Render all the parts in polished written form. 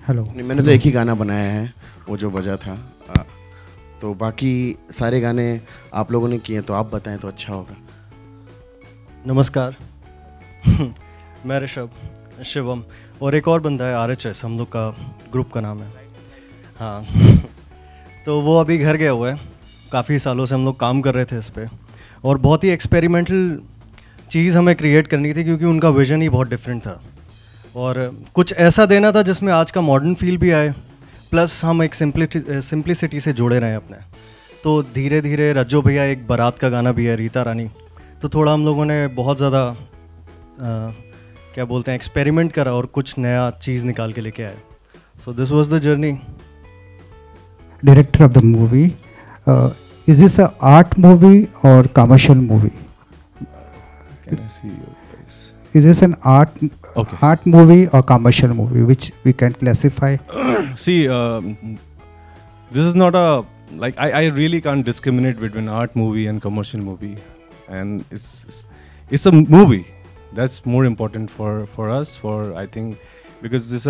Hello. मैंने तो एक ही गाना बनाया है, वो जो बजा था, तो बाकी सारे गाने आप लोगों ने किए, तो आप बताएं तो अच्छा होगा। नमस्कार मैं ऋषभ, शिवम और एक और बंदा है RHS, हम लोग का ग्रुप का नाम है। हाँ तो वो अभी घर गया हुआ है। काफ़ी सालों से हम लोग काम कर रहे थे इस पर, और बहुत ही एक्सपेरिमेंटल चीज़ हमें क्रिएट करनी थी, क्योंकि उनका विज़न ही बहुत डिफरेंट था और कुछ ऐसा देना था जिसमें आज का मॉडर्न फील भी आए, प्लस हम एक सिंप्लिसिटी से जुड़े रहें अपने। तो धीरे धीरे रज्जो भैया, एक बारात का गाना भी है, रीता रानी, तो थोड़ा हम लोगों ने बहुत ज़्यादा क्या बोलते हैं, एक्सपेरिमेंट करा और कुछ नया चीज़ निकाल के लेके आए। So this was the journey. Director of the movie, is this a art movie or commercial movie? Can I see your face? Is this an art movie or commercial movie, which we can classify? See, this is not a, like, I really can't discriminate between art movie and commercial movie, and it's a movie. That's more important for us, I think, because this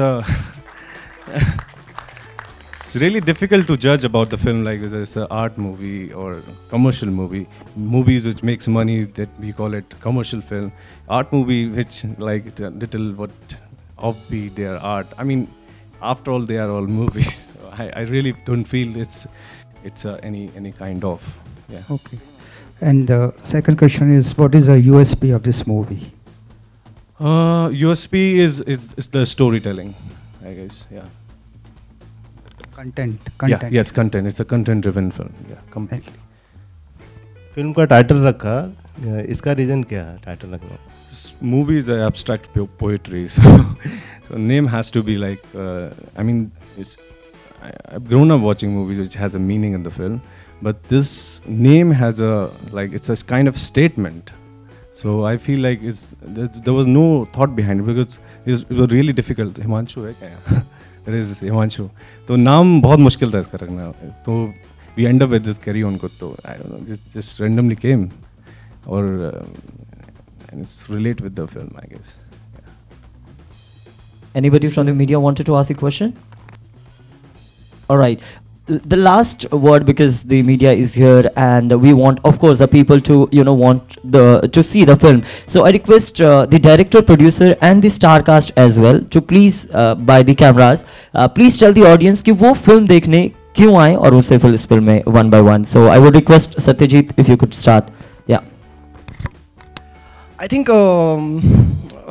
it's really difficult to judge about the film like this is an art movie or commercial movie. Movies which makes money, that we call it commercial film. Art movie which like the little what offbeat their art. I mean, after all, they are all movies. I really don't feel it's any kind of, yeah. Okay. And the second question is, what is the USP of this movie? USP is the storytelling, I guess, yeah. Content. Yeah, yes, content. It's a content-driven film. Yeah, completely. Film का title रखा, इसका reason क्या है title रखना? Movie is abstract poetry, so name has to be like. I mean, I've grown up watching movies which has a meaning in the film, but this name has it's a kind of statement. So I feel like there was no thought behind it, because it was really difficult. Himanshu है क्या? It is Himanshu. तो नाम बहुत मुश्किल था इसका रखना, तो we end up with this Carry On Kutto. I don't know, just randomly came, or and it's relate with the film, I guess. Yeah. Anybody from the media wanted to ask a question? All right. The last word, because the media is here and we want, of course, the people to to see the film. So I request the director, producer and the star cast as well to please by the cameras please tell the audience कि वो film देखने क्यों आए और उसे फिर इस film में one by one. So I would request Satyajit if you could start. Yeah. I think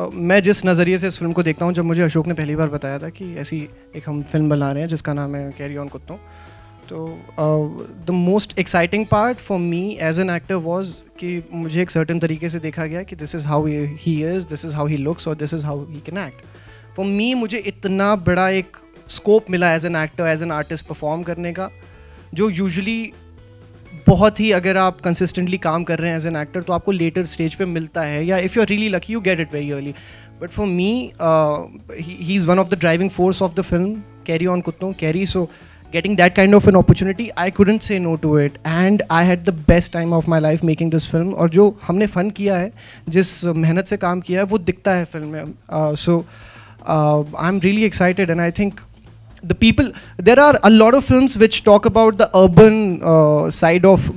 मैं जिस नज़रिए से इस फिल्म को देखता हूँ, जब मुझे अशोक ने पहली बार बताया था कि ऐसी एक हम फिल्म बना रहे हैं जिसका नाम है कैरी ऑन कुत्तों, तो the most exciting part for me as an actor was कि मुझे एक सर्टन तरीके से देखा गया कि this is how he is, this is how he looks और this is how he can act. For me मुझे इतना बड़ा एक स्कोप मिला as an actor, as an artist perform करने का, जो यूजुअली बहुत ही, अगर आप कंसिस्टेंटली काम कर रहे हैं एज एन एक्टर तो आपको लेटर स्टेज पे मिलता है, या if you are really lucky you get it very early. But for me he is one of the driving force of the film carry on कुत्तों, carry. So getting that kind of an opportunity, I couldn't say no to it, and I had the best time of my life making this film. और जो हमने fun किया है, जिस मेहनत से काम किया है, वो दिखता है फिल्म में। So I'm really excited, and I think the people, there are a lot of films which talk about the urban side of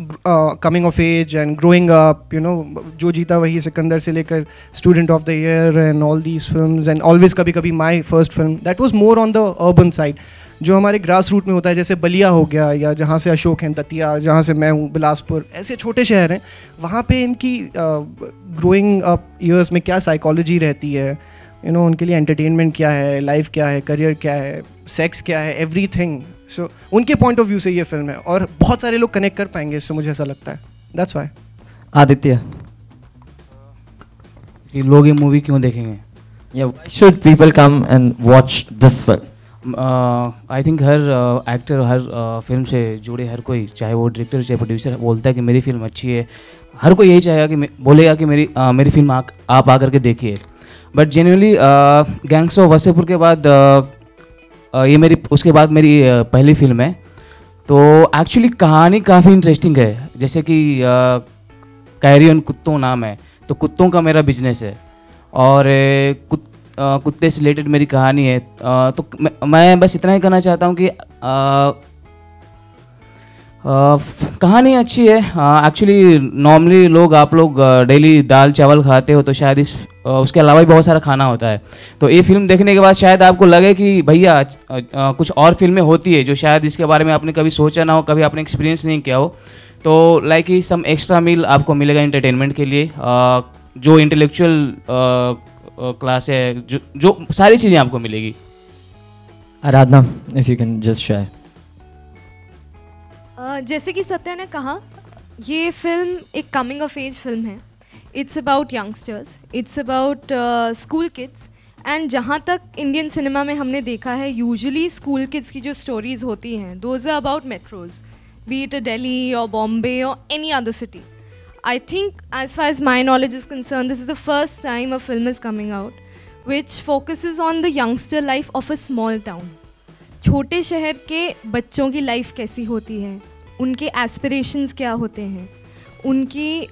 coming of age and growing up, you know, जो जीता वही सिकंदर से लेकर Student of the Year and all these films, and always कभी कभी my first film, that was more on the urban side, जो हमारे grass root में होता है, जैसे बलिया हो गया, या जहाँ से अशोक हैं दतिया, जहाँ से मैं हूँ बिलासपुर, ऐसे छोटे शहर हैं, वहाँ पे इनकी ग्रोइंग अप ईयर्स में क्या साइकोलॉजी रहती है, यू नो, उनके लिए एंटरटेनमेंट क्या है, लाइफ क्या है, करियर क्या है, सेक्स क्या है, एवरीथिंग। सो उनके पॉइंट ऑफ व्यू से ये फिल्म है, और बहुत सारे लोग कनेक्ट कर पाएंगे इससे, मुझे ऐसा लगता है। That's why. आदित्य, कि लोग ये मूवी क्यों देखेंगे? Yeah, why should people come and watch this film? I think her actor her film से जुड़े हर कोई, चाहे वो डायरेक्टर चाहे प्रोड्यूसर, बोलता है कि मेरी फिल्म अच्छी है, हर कोई यही चाहेगा कि बोलेगा कि मेरी फिल्म आप आकर के देखिए। But genuinely gangs of Wasseypur के बाद ये उसके बाद मेरी पहली फिल्म है, तो एक्चुअली कहानी काफ़ी इंटरेस्टिंग है। जैसे कि कैरी ऑन कुत्तों नाम है, तो कुत्तों का मेरा बिजनेस है, और कुत्ते से रिलेटेड मेरी कहानी है। तो मैं बस इतना ही कहना चाहता हूँ कि कहानी अच्छी है। एक्चुअली नॉर्मली लोग आप लोग डेली दाल चावल खाते हो, तो शायद उसके अलावा भी बहुत सारा खाना होता है। तो ये फिल्म देखने के बाद शायद आपको लगे कि भैया कुछ और फिल्में होती है जो शायद इसके बारे में आपने कभी सोचा ना हो, कभी आपने एक्सपीरियंस नहीं किया हो। तो लाइक ही सम एक्स्ट्रा मील आपको मिलेगा एंटरटेनमेंट के लिए। जो इंटेलेक्चुअल क्लास है, जो सारी चीज़ें आपको मिलेगी। Aradhana, if you can just share. जैसे कि सत्या ने कहा, ये फिल्म एक कमिंग ऑफ एज फिल्म है। It's about youngsters, it's about school kids. And जहाँ तक इंडियन सिनेमा में हमने देखा है, यूजुअली स्कूल किड्स की जो स्टोरीज़ होती हैं, those are about metros, be it Delhi और बॉम्बे और any other city. I think as far as my knowledge is concerned, this is the first time a film is coming out which focuses on the youngster life of a small town. छोटे शहर के बच्चों की life कैसी होती है, उनके aspirations क्या होते हैं, उनकी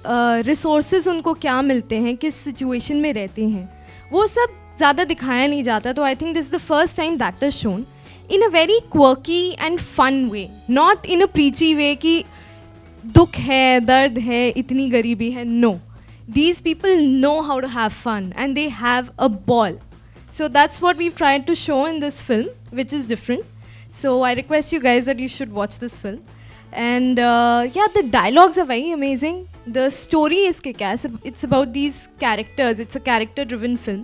रिसोर्सेज उनको क्या मिलते हैं, किस सिचुएशन में रहते हैं, वो सब ज़्यादा दिखाया नहीं जाता। तो I think this is the first time that is shown in a very quirky and fun way, not in a preachy way कि दुख है, दर्द है, इतनी गरीबी है। No, these people know how to have fun and they have a ball. So that's what we've tried to show in this film, which is different. So I request you guys that you should watch this film. And yeah, the dialogues are very amazing. The story is kick-ass. It's about these characters. It's a character-driven film.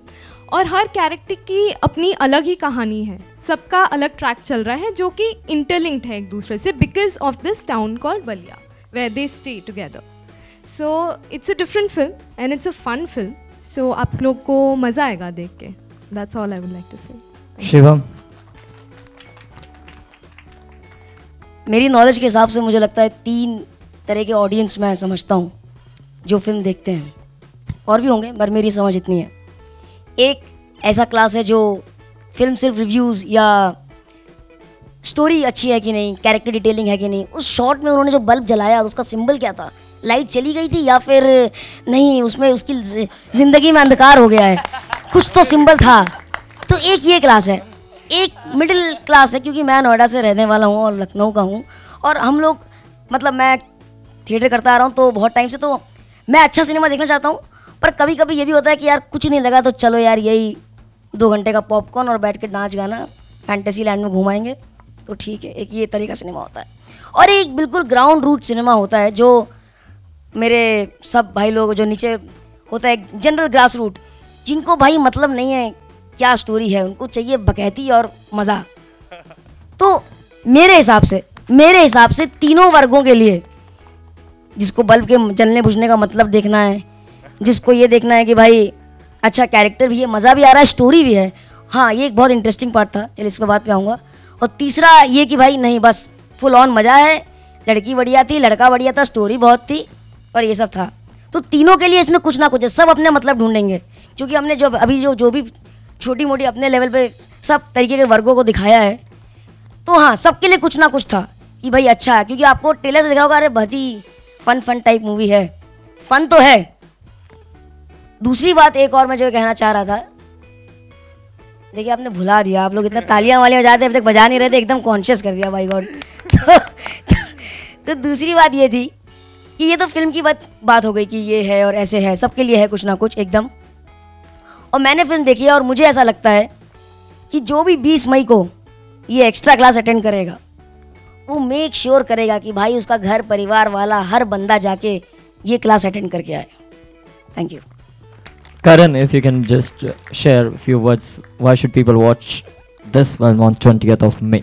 और हर character की अपनी अलग ही कहानी है, सबका अलग track चल रहा है जो कि इंटरलिंक्ड है एक दूसरे से, because of this town called Ballia where they stay together. So it's a different film and it's a fun film. So आप लोग को मज़ा आएगा देख के. That's all I would like to say. Shivam. मेरी नॉलेज के हिसाब से मुझे लगता है 3 तरह के ऑडियंस मैं समझता हूँ जो फिल्म देखते हैं, और भी होंगे पर मेरी समझ इतनी है। एक ऐसा क्लास है जो फिल्म सिर्फ रिव्यूज़ या स्टोरी अच्छी है कि नहीं, कैरेक्टर डिटेलिंग है कि नहीं, उस शॉट में उन्होंने जो बल्ब जलाया उसका सिंबल क्या था, लाइट चली गई थी या फिर नहीं, उसमें उसकी ज़िंदगी में अंधकार हो गया है, कुछ तो सिंबल था। तो एक ये क्लास है। एक मिडिल क्लास है, क्योंकि मैं नोएडा से रहने वाला हूँ और लखनऊ का हूँ, और हम लोग मतलब मैं थिएटर करता आ रहा हूँ तो बहुत टाइम से, तो मैं अच्छा सिनेमा देखना चाहता हूँ, पर कभी कभी ये भी होता है कि यार कुछ नहीं लगा तो चलो यार यही 2 घंटे का पॉपकॉर्न और बैठ के नाच गाना फैंटेसी लैंड में घुमाएंगे तो ठीक है। एक ये तरीका सिनेमा होता है, और एक बिल्कुल ग्राउंड रूट सिनेमा होता है जो मेरे सब भाई लोग जो नीचे होता है, जनरल ग्रास रूट, जिनको भाई मतलब नहीं है क्या स्टोरी है, उनको चाहिए बकैती और मज़ा। तो मेरे हिसाब से तीनों वर्गों के लिए, जिसको बल्ब के जलने बुझने का मतलब देखना है, जिसको ये देखना है कि भाई अच्छा कैरेक्टर भी है, मज़ा भी आ रहा है, स्टोरी भी है, हाँ ये एक बहुत इंटरेस्टिंग पार्ट था, चलिए इस पर बात पे आऊँगा। और तीसरा ये कि भाई नहीं बस फुल ऑन मज़ा है, लड़की बढ़िया थी, लड़का बढ़िया था, स्टोरी बहुत थी और ये सब था। तो तीनों के लिए इसमें कुछ ना कुछ है, सब अपने मतलब ढूंढेंगे, क्योंकि हमने जो अभी जो भी छोटी मोटी अपने लेवल पे सब तरीके के वर्गों को दिखाया है, तो हाँ सबके लिए कुछ ना कुछ था कि भाई अच्छा है, क्योंकि आपको ट्रेलर से दिखा होगा अरे बहुत ही फन टाइप मूवी है, फन तो है। दूसरी बात एक और मैं जो कहना चाह रहा था, देखिए आपने भुला दिया, आप लोग इतना तालियां वालियां बजाते अभी तक बजा नहीं रहे थे, एकदम कॉन्शियस कर दिया बाय गॉड। तो दूसरी बात ये थी कि ये तो फिल्म की बात हो गई कि ये है और ऐसे है, सबके लिए है कुछ ना कुछ एकदम। और मैंने फिल्म देखी है और मुझे ऐसा लगता है कि जो भी 20 मई को ये एक्स्ट्रा क्लास अटेंड करेगा वो मेक श्योर करेगा कि भाई उसका घर परिवार वाला हर बंदा जाके ये क्लास अटेंड करके आए। Thank you. Karan, if you can just share a few words, why should people watch this film on 20th of May?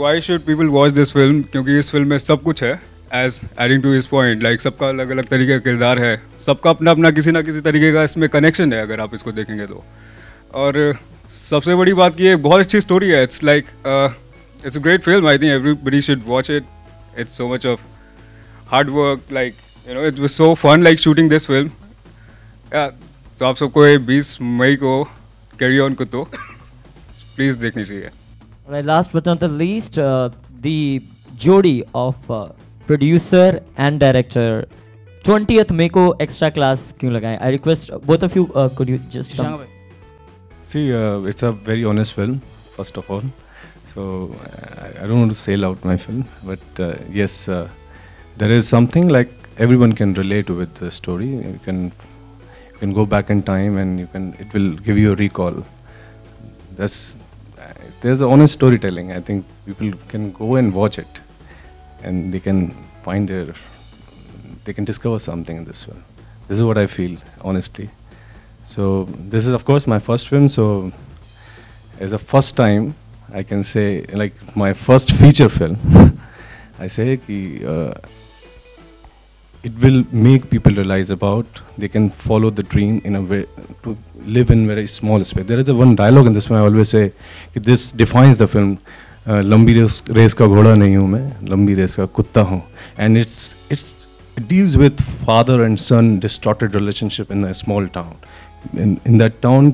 Why should people watch this film? क्योंकि इस फिल्म में सब कुछ है, as adding to his point, like सबका अलग अलग तरीके का किरदार है, सबका अपना अपना किसी ना किसी तरीके का इसमें कनेक्शन है अगर आप इसको देखेंगे तो। और सबसे बड़ी बात कि ये बहुत अच्छी स्टोरी है, it's like it's a great film, I think everybody should watch it, it's so much of hard work, like you know it was so fun like shooting this film. तो आप सबको 20 मई को कैरी ऑन को तो please देखनी चाहिए। Right, last but not the least, the jodi of producer and director 20th May को extra class क्यों लगाएं? I request both of you, could you just come? See, it's a very honest film, first of all. So I don't want to sell out my film, but yes, there is something like everyone can relate with the story. You can go back in time, and it will give you a recall. There's a honest storytelling. I think people can go and watch it, and they can they can discover something in this film. This is what I feel, honestly. So this is of course my first film. So as a first time, I can say, like my first feature film, I say it will make people realize about they can follow the dream in a way to live in very small space. There is one dialogue in this one I always say, this defines the film. लंबी race का घोड़ा नहीं हूँ मैं, लंबी race का कुत्ता हूँ. And it deals with father and son distorted relationship in a small town. In that town,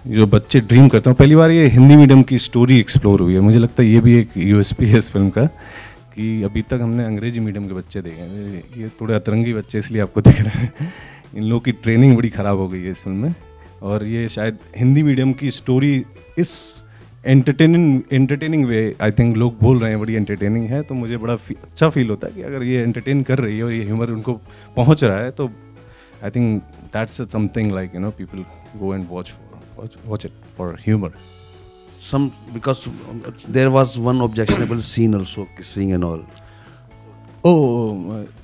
जो बच्चे ड्रीम करते हैं, पहली बार ये हिंदी मीडियम की स्टोरी एक्सप्लोर हुई है. मुझे लगता है ये भी एक यूएसपी है इस फिल्म का, कि अभी तक हमने अंग्रेजी मीडियम के बच्चे देखे हैं. ये थोड़े अतरंगी बच्चे इसलिए आपको दिख रहे हैं. इन लोगों की ट्रेनिंग बड़ी ख़राब हो गई है इस फिल्म में, और ये शायद हिंदी मीडियम की स्टोरी इस एंटरटेनिंग वे, आई थिंक लोग बोल रहे हैं बड़ी एंटरटेनिंग है, तो मुझे बड़ा अच्छा फील होता है कि अगर ये एंटरटेन कर रही है और ये ह्यूमर उनको पहुंच रहा है, तो I think that's something like people go and watch it for humor. Because there was one objectionable scene also, kissing and all.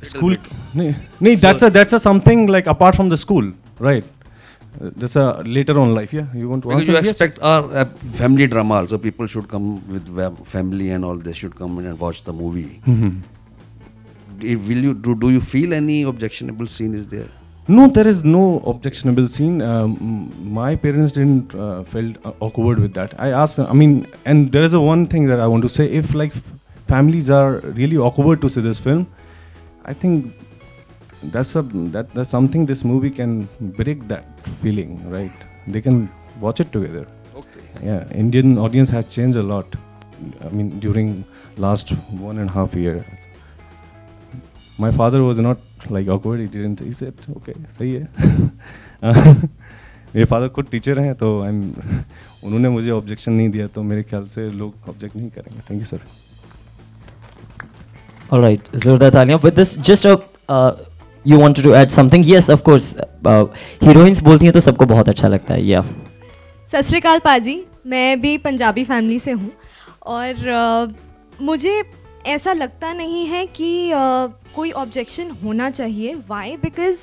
School. No, that's a something like apart from the school, right? That's a later on life. Yeah, you want to because answer? You expect a family drama also. People should come with family and all. They should come and watch the movie. Do you feel any objectionable scene is there? No, there is no objectionable scene. My parents didn't felt awkward with that. I asked them, and there is one thing that I want to say. If like families are really awkward to see this film, I think that's something this movie can break that feeling, right? They can watch it together. Okay. Yeah, Indian audience has changed a lot. During last 1.5 years. My father was not like awkward. He said, okay, सही है. मेरे father खुद teacher हैं, तो उन्होंने मुझे objection नहीं दिया, तो मेरे ख्याल से लोग ऑब्जेक्ट नहीं करेंगे. Thank you sir. All right, जोरदार तालियां. With this, just you wanted to add something? Yes, of course. Heroines बोलती हैं तो सबको बहुत अच्छा लगता है. Yeah. सत श्री अकाल पाजी, मैं भी पंजाबी फैमिली से हूँ, और मुझे ऐसा लगता नहीं है कि कोई ऑब्जेक्शन होना चाहिए. वाई? बिकॉज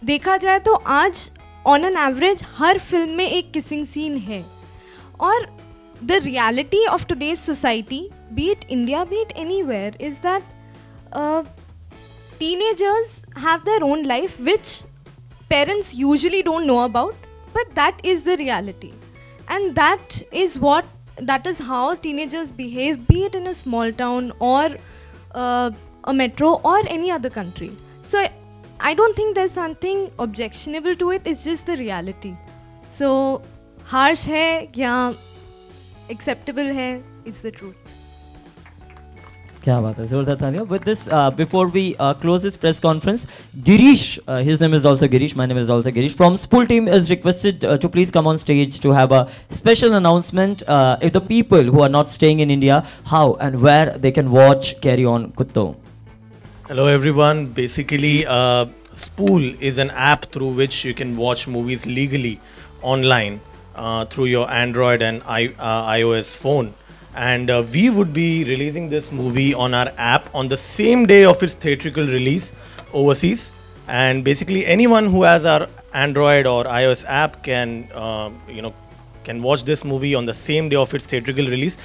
देखा जाए तो आज on an average her film में एक किसिंग सीन है, और the reality of today's society, B it India, B it anywhere, is that teenagers have their own life which parents usually don't know about, but that is the reality, and that is how teenagers behave, be it in a small town or a metro or any other country. So I don't think there's something objectionable to it. It's just the reality. So harsh hai ya acceptable hai is the truth. क्या बात है, जोरदार तालियां. With this, before we close this press conference, Girish, his name is also Girish, my name is also Girish, from Spool team is requested to please come on stage to have a special announcement. If the people who are not staying in India, how and where they can watch Carry On Kutto. Hello everyone. Basically, Spool is an app through which you can watch movies legally online through your Android and iOS phone. And we would be releasing this movie on our app on the same day of its theatrical release overseas. And basically anyone who has our Android or iOS app can watch this movie on the same day of its theatrical release.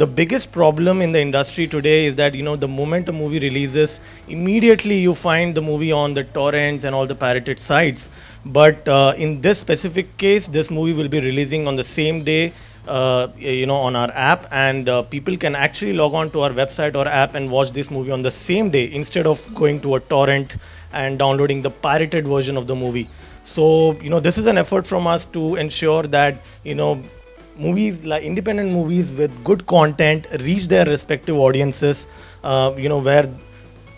The biggest problem in the industry today is that the moment a movie releases, immediately you find the movie on the torrents and all the pirated sites. But in this specific case, this movie will be releasing on the same day on our app, and people can actually log on to our website or app and watch this movie on the same day instead of going to a torrent and downloading the pirated version of the movie. So this is an effort from us to ensure that movies like independent movies with good content reach their respective audiences, where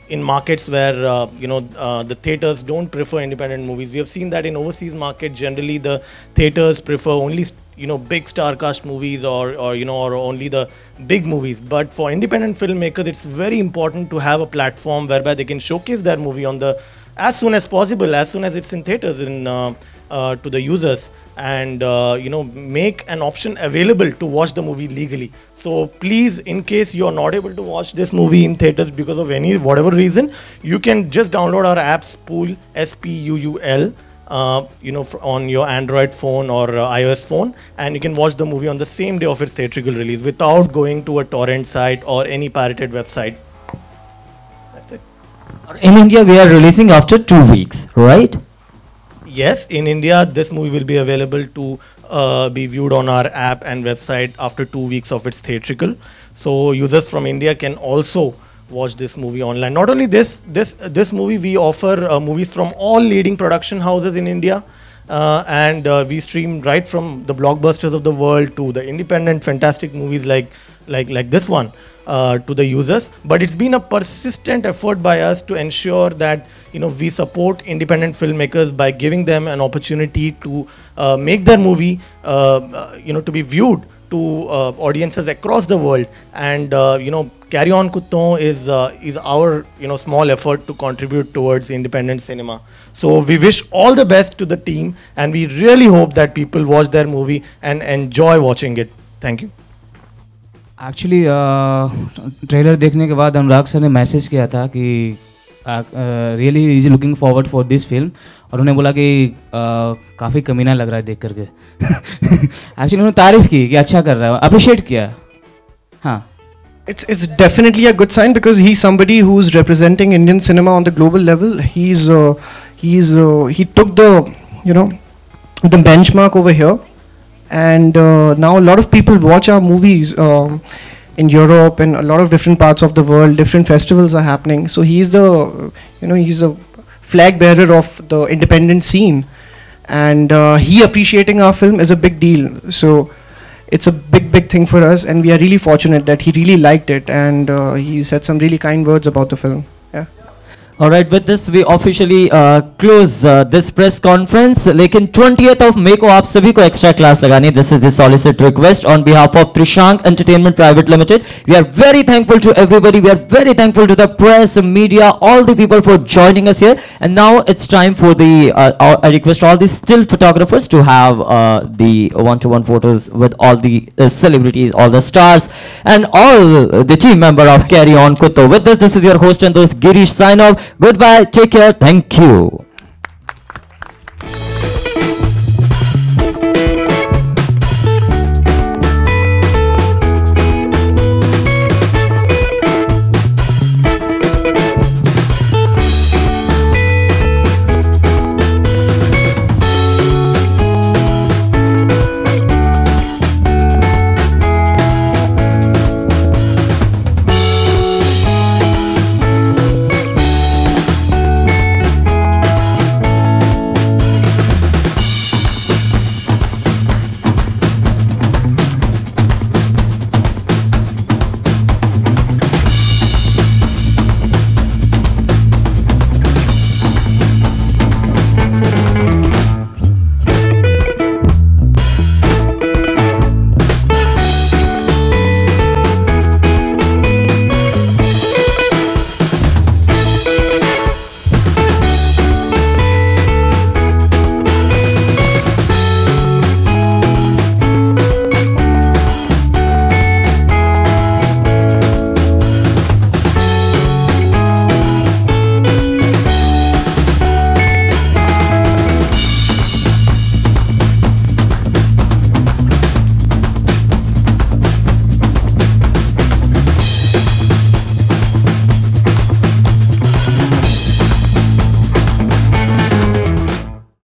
in markets where the theaters don't prefer independent movies. We have seen that in overseas market generally the theaters prefer only big star cast movies or only the big movies. But for independent filmmakers, it's very important to have a platform whereby they can showcase their movie on the as soon as possible, as soon as it's in theaters to the users, and make an option available to watch the movie legally. So please, in case you are not able to watch this movie in theaters because of whatever reason, you can just download our app Spool, SPUUL, on your Android phone or iOS phone, and you can watch the movie on the same day of its theatrical release without going to a torrent site or any pirated website. That's it. In India, we are releasing after 2 weeks, right? Yes, in India, this movie will be available to be viewed on our app and website after 2 weeks of its theatrical. So users from India can also watch this movie online. Not only this movie, we offer movies from all leading production houses in India, and we stream right from the blockbusters of the world to the independent fantastic movies like this one to the users. But it's been a persistent effort by us to ensure that we support independent filmmakers by giving them an opportunity to make their movie to be viewed to audiences across the world. And Carry On Kutton is our small effort to contribute towards independent cinema. So we wish all the best to the team, and we really hope that people watch their movie and enjoy watching it. Thank you. Actually trailer देखने के बाद अनुराग sir ने message किया था कि really is looking forward for this film, और उन्हें बोला कि काफ़ी कमीना लग रहा है देख करके। एक्चुअली उन्होंने तारीफ की कि अच्छा कर रहा है, अप्रिशिएट किया। हाँ, it's definitely a good sign because he's somebody who's representing Indian cinema on the global level. He took the benchmark over here, and now a lot of people watch our movies in Europe and a lot of different parts of the world. Different festivals are happening, so he's the flag bearer of the independent scene, and he appreciating our film is a big deal. So it's a big thing for us, and we are really fortunate that he really liked it, and he said some really kind words about the film. Yeah. All right, with this we officially close this press conference. लेकिन 20th of May को आप सभी को extra class लगानी है. This is the solicit request on behalf of Trishank Entertainment Private Limited. We are very thankful to everybody. We are very thankful to the press, media, all the people for joining us here. And now it's time for the I request all the still photographers to have the one-to-one photos with all the celebrities, all the stars, and all the team member of Carry On Kutto. With this is your host and host Girish sign off. Goodbye, take care, thank you.